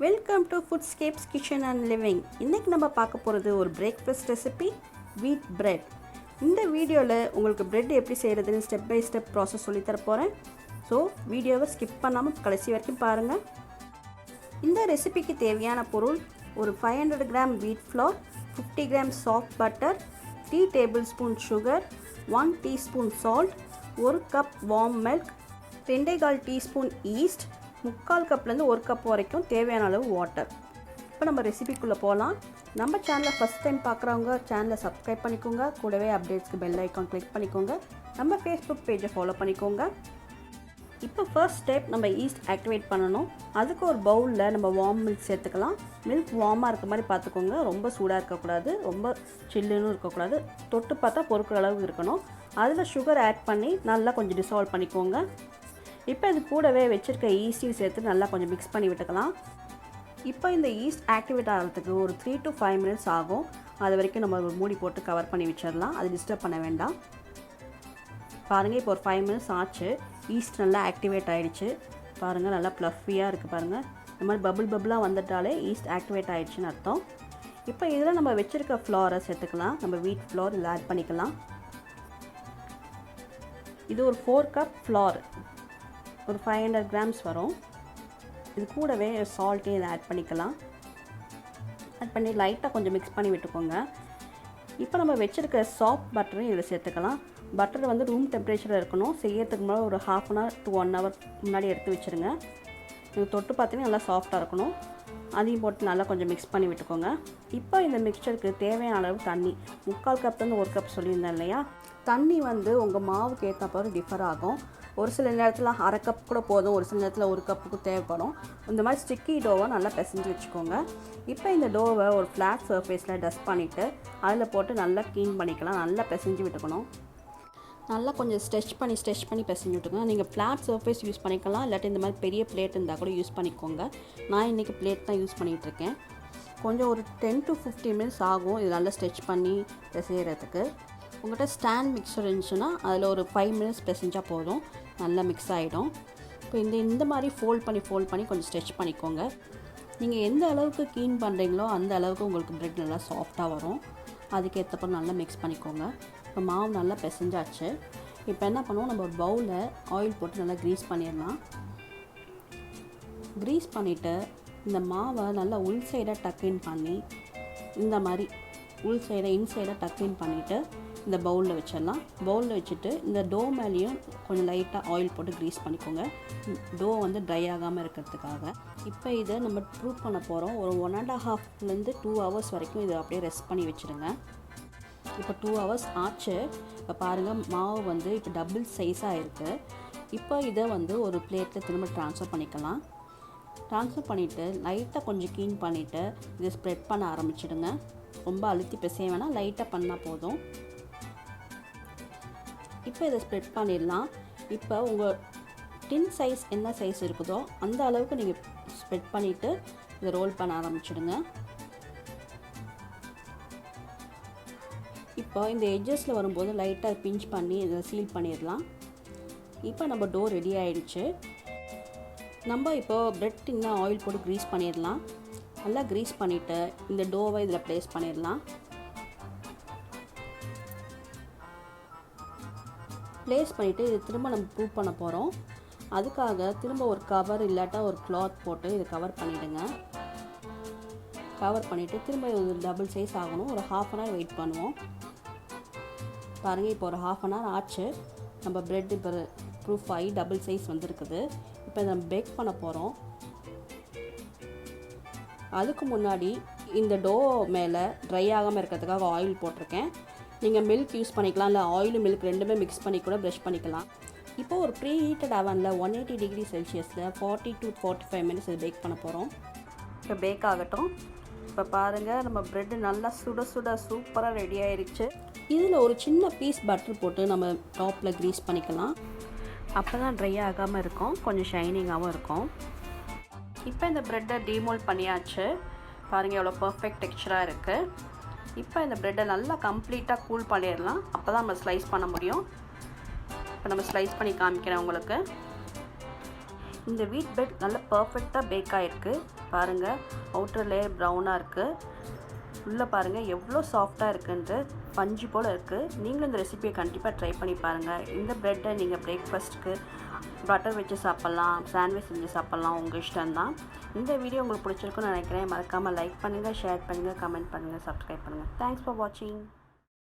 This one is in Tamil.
Welcome to Foodscapes kitchen and living. இன்றைக்கி நம்ம பார்க்க போகிறது ஒரு பிரேக்ஃபாஸ்ட் ரெசிபி, வீட் பிரெட். இந்த வீடியோவில் உங்களுக்கு பிரெட் எப்படி செய்கிறதுன்னு ஸ்டெப் பை ஸ்டெப் ப்ராசஸ் சொல்லித்தர போகிறேன். ஸோ வீடியோவை ஸ்கிப் பண்ணாமல் கடைசி வரைக்கும் பாருங்கள். இந்த ரெசிபிக்கு தேவையான பொருள்: ஒரு 500 கிராம் வீட் floor, 50 gram soft butter, 3 table spoon sugar, 1 teaspoon salt, 1 cup warm milk, 2.25 teaspoon east, 3/4 கப்லேருந்து 1 cup வரைக்கும் தேவையான அளவு வாட்டர். இப்போ நம்ம ரெசிபிக்குள்ளே போகலாம். நம்ம சேனலை ஃபஸ்ட் டைம் பார்க்குறவங்க சேனலை சப்ஸ்கிரைப் பண்ணிக்கோங்க. கூடவே அப்டேட்ஸ்க்கு பெல் ஐக்கான் கிளிக் பண்ணிக்கோங்க. நம்ம ஃபேஸ்புக் பேஜை ஃபாலோ பண்ணிக்கோங்க. இப்போ ஃபர்ஸ்ட் ஸ்டெப், நம்ம ஈஸ்ட் ஆக்டிவேட் பண்ணணும். அதுக்கு ஒரு பவுலில் நம்ம வார்ம் மில்க் சேர்த்துக்கலாம். மில்க் வார்மாக இருக்க மாதிரி பார்த்துக்கோங்க. ரொம்ப சூடாக இருக்கக்கூடாது, ரொம்ப சில்லுன்னு இருக்கக்கூடாது. தொட்டு பார்த்தா பொறுக்கிற அளவுக்கு இருக்கணும். அதில் சுகர் ஆட் பண்ணி நல்லா கொஞ்சம் டிசால்வ் பண்ணிக்கோங்க. இப்போ இது கூடவே வச்சுருக்க ஈஸ்டையும் சேர்த்து நல்லா கொஞ்சம் மிக்ஸ் பண்ணி விட்டுக்கலாம். இப்போ இந்த ஈஸ்ட் ஆக்டிவேட் ஆகிறதுக்கு ஒரு 3 to 5 மினிட்ஸ் ஆகும். அது வரைக்கும் நம்ம ஒரு மூடி போட்டு கவர் பண்ணி வச்சிடலாம். அது டிஸ்டர்ப் பண்ண வேண்டாம். பாருங்கள், இப்போ ஒரு 5 மினிட்ஸ் ஆச்சு. ஈஸ்ட் நல்லா ஆக்டிவேட் ஆகிடுச்சு. பாருங்கள், நல்லா ப்ளஃபியாக இருக்குது. பாருங்கள், இந்த மாதிரி பபுளாக வந்துட்டாலே ஈஸ்ட் ஆக்டிவேட் ஆகிடுச்சின்னு அர்த்தம். இப்போ இதில் நம்ம வச்சுருக்க ஃப்ளோரை சேர்த்துக்கலாம். நம்ம வீட் ஃப்ளோர் இதில் ஆட் பண்ணிக்கலாம். இது ஒரு 4 கப் ஃப்ளோர், ஒரு 500 கிராம்ஸ் வரும். இது கூடவே சால்ட்டையும் இதை ஆட் பண்ணிக்கலாம். ஆட் பண்ணி லைட்டாக கொஞ்சம் மிக்ஸ் பண்ணி விட்டுக்கோங்க. இப்போ நம்ம வச்சுருக்க சாஃப்ட் பட்டரையும் இதில் சேர்த்துக்கலாம். பட்டர் வந்து ரூம் டெம்பரேச்சரில் இருக்கணும். செய்யறதுக்கு முன்னாடி ஒரு 1/2 hour to 1 hour முன்னாடி எடுத்து வச்சுருங்க. இது தொட்டு பார்த்தீங்கன்னா நல்லா சாஃப்டாக இருக்கணும். அதையும் போட்டு நல்லா கொஞ்சம் மிக்ஸ் பண்ணி விட்டுக்கோங்க. இப்போ இந்த மிக்சருக்கு தேவையான அளவு தண்ணி, 3/4 கப்லேருந்து 1 கப் சொல்லியிருந்தேன் இல்லையா. தண்ணி வந்து உங்கள் மாவுக்கு ஏற்ற மாதிரி டிஃபர் ஆகும். ஒரு சில நேரத்தில் 1/2 கப் கூட போதும், ஒரு சில நேரத்தில் 1 கப்புக்கு தேவைப்படும். இந்த மாதிரி ஸ்டிக்கி டோவை நல்லா பிசைஞ்சு வச்சுக்கோங்க. இப்போ இந்த டோவை ஒரு ஃப்ளாட் சர்ஃபேஸில் டஸ்ட் பண்ணிவிட்டு அதில் போட்டு நல்லா க்ளீன் பண்ணிக்கலாம். நல்லா பிசைஞ்சு விட்டுக்கணும். நல்லா கொஞ்சம் ஸ்ட்ரெச் பண்ணி பிசைஞ்சு விட்டுக்கோங்க. நீங்கள் ஃப்ளாட் சர்ஃபேஸ் யூஸ் பண்ணிக்கலாம், இல்லாட்டி இந்த மாதிரி பெரிய பிளேட் இருந்தால் கூட யூஸ் பண்ணிக்கோங்க. நான் இன்றைக்கி பிளேட் தான் யூஸ் பண்ணிகிட்ருக்கேன். கொஞ்சம் ஒரு 10 to 15 மினிட்ஸ் ஆகும் இது நல்லா ஸ்ட்ரெச் பண்ணி பிசைகிறதுக்கு. உங்கள்கிட்ட ஸ்டாண்ட் மிக்சர் இருந்துச்சுன்னா அதில் ஒரு 5 மினிட்ஸ் பிசைஞ்சால் போதும், நல்லா மிக்ஸ் ஆகிடும். இப்போ இந்த மாதிரி ஃபோல்ட் பண்ணி கொஞ்சம் ஸ்ட்ரெச் பண்ணிக்கோங்க. நீங்கள் எந்த அளவுக்கு க்ளீன் பண்ணுறீங்களோ அந்த அளவுக்கு உங்களுக்கு ப்ரெட் நல்லா சாஃப்டாக வரும். அதுக்கேற்றப்போ நல்லா மிக்ஸ் பண்ணிக்கோங்க. இப்போ மாவு நல்லா பிசைஞ்சாச்சு. இப்போ என்ன பண்ணுவோம், நம்ம ஒரு பவுலில் ஆயில் போட்டு நல்லா க்ரீஸ் பண்ணிடலாம். க்ரீஸ் பண்ணிவிட்டு இந்த மாவை நல்லா உள் சைடாக டக்கின் பண்ணி, இந்த மாதிரி உள் சைடாக இன்சைடாக டக்கின் பண்ணிவிட்டு இந்த பவுலில் வச்சிடலாம். பவுலில் வச்சுட்டு இந்த டோ மேலேயும் கொஞ்சம் லைட்டாக ஆயில் போட்டு க்ரீஸ் பண்ணிக்கோங்க, டோ வந்து ட்ரை ஆகாமல் இருக்கிறதுக்காக. இப்போ இதை நம்ம ப்ரூவ் பண்ண போகிறோம். ஒரு 1.5 to 2 hours வரைக்கும் இதை அப்படியே ரெஸ்ட் பண்ணி வச்சுருங்க. இப்போ 2 hours ஆச்சு. இப்போ பாருங்கள், மாவு வந்து இப்போ டபுள் சைஸாக இருக்குது. இப்போ இதை வந்து ஒரு பிளேட்டில் திரும்ப ட்ரான்ஸ்ஃபர் பண்ணிக்கலாம். ட்ரான்ஸ்ஃபர் பண்ணிவிட்டு லைட்டாக கொஞ்சம் க்ளீன் பண்ணிவிட்டு இதை ஸ்ப்ரெட் பண்ண ஆரம்பிச்சிடுங்க. ரொம்ப அழுத்தி பிசைய வேணாம், லைட்டாக பண்ணால் போதும். இப்போ இதை ஸ்ப்ரெட் பண்ணிடலாம். இப்போ உங்கள் டின் சைஸ் என்ன சைஸ் இருக்குதோ அந்த அளவுக்கு நீங்கள் ஸ்ப்ரெட் பண்ணிவிட்டு இதை ரோல் பண்ண ஆரம்பிச்சிடுங்க. இப்போ இந்த எட்ஜஸில் வரும்போது லைட்டாக பிஞ்ச் பண்ணி இதை சீல் பண்ணிடலாம். இப்போ நம்ம டோ ரெடி ஆகிடுச்சு. நம்ம இப்போ ப்ரெட் டின்னை ஆயில் போட்டு க்ரீஸ் பண்ணிடலாம். நல்லா க்ரீஸ் பண்ணிவிட்டு இந்த டோவை இதில் ப்ளேஸ் பண்ணிடலாம். ப்ளேஸ் பண்ணிவிட்டு இது திரும்ப நம்ம ப்ரூவ் பண்ண போகிறோம். அதுக்காக திரும்ப ஒரு கவர் இல்லாட்டா ஒரு கிளாத் போட்டு இதை கவர் பண்ணிவிடுங்க. கவர் பண்ணிவிட்டு திரும்ப இது டபுள் சைஸ் ஆகணும். ஒரு 1/2 hour வெயிட் பண்ணுவோம். பாருங்கள், இப்போ ஒரு 1/2 hour ஆச்சு. நம்ம ப்ரெட் இப்போ ப்ரூஃப் ஆகி டபுள் சைஸ் வந்துருக்குது. இப்போ இதை நம்ம பேக் பண்ண போகிறோம். அதுக்கு முன்னாடி இந்த டோ மேலே ட்ரை ஆகாமல் இருக்கிறதுக்காக ஆயில் போட்டிருக்கேன். நீங்கள் மில்க் யூஸ் பண்ணிக்கலாம், இல்லை ஆயிலும் மில்க் ரெண்டுமே மிக்ஸ் பண்ணி கூட ப்ரஷ் பண்ணிக்கலாம். இப்போ ஒரு ப்ரீ ஹீட்டட் அவனில் 180 degree செல்சியஸில் 40 to 45 மினிட்ஸ் இது பேக் பண்ண போகிறோம். இப்போ பேக் ஆகட்டும். இப்போ பாருங்கள், நம்ம ப்ரெட்டு நல்லா சுட சூப்பராக ரெடி ஆயிடுச்சு. இதில் ஒரு சின்ன பீஸ் பட்டர் போட்டு நம்ம டாப்பில் க்ரீஸ் பண்ணிக்கலாம். அப்போ தான் ட்ரை ஆகாமல் இருக்கும், கொஞ்சம் ஷைனிங்காகவும் இருக்கும். இப்போ இந்த ப்ரெட்டை டீமோல்ட் பண்ணியாச்சு. பாருங்கள், எவ்வளோ பர்ஃபெக்ட் டெக்ஸ்சராக இருக்குது. இப்போ இந்த ப்ரெட்டை நல்லா கம்ப்ளீட்டாக கூல் பண்ணிடலாம். அப்போ தான் நம்ம ஸ்லைஸ் பண்ண முடியும். இப்போ நம்ம ஸ்லைஸ் பண்ணி காமிக்கிறேன் உங்களுக்கு. இந்த வீட் பிரெட் நல்லா பர்ஃபெக்டாக பேக் ஆகிருக்கு. பாருங்கள், அவுட்டர் லேயர் ப்ரௌனாக இருக்குது. உள்ளே பாருங்கள் எவ்வளோ சாஃப்டாக இருக்குன்ட்டு, பஞ்சு போல் இருக்குது. நீங்களும் இந்த ரெசிபியை கண்டிப்பாக ட்ரை பண்ணி பாருங்கள். இந்த ப்ரெட்டை நீங்கள் பிரேக்ஃபாஸ்ட்டுக்கு பட்டர் வச்சு சாப்பிட்லாம், சாண்ட்விச் செஞ்சு சாப்பிட்லாம், உங்கள் இஷ்டம்தான். இந்த வீடியோ உங்களுக்கு பிடிச்சிருக்குன்னு நினைக்கிறேன். மறக்காமல் லைக் பண்ணுங்கள், ஷேர் பண்ணுங்கள், கமெண்ட் பண்ணுங்கள், சப்ஸ்கிரைப் பண்ணுங்கள். தேங்க்ஸ் ஃபார் வாட்சிங்.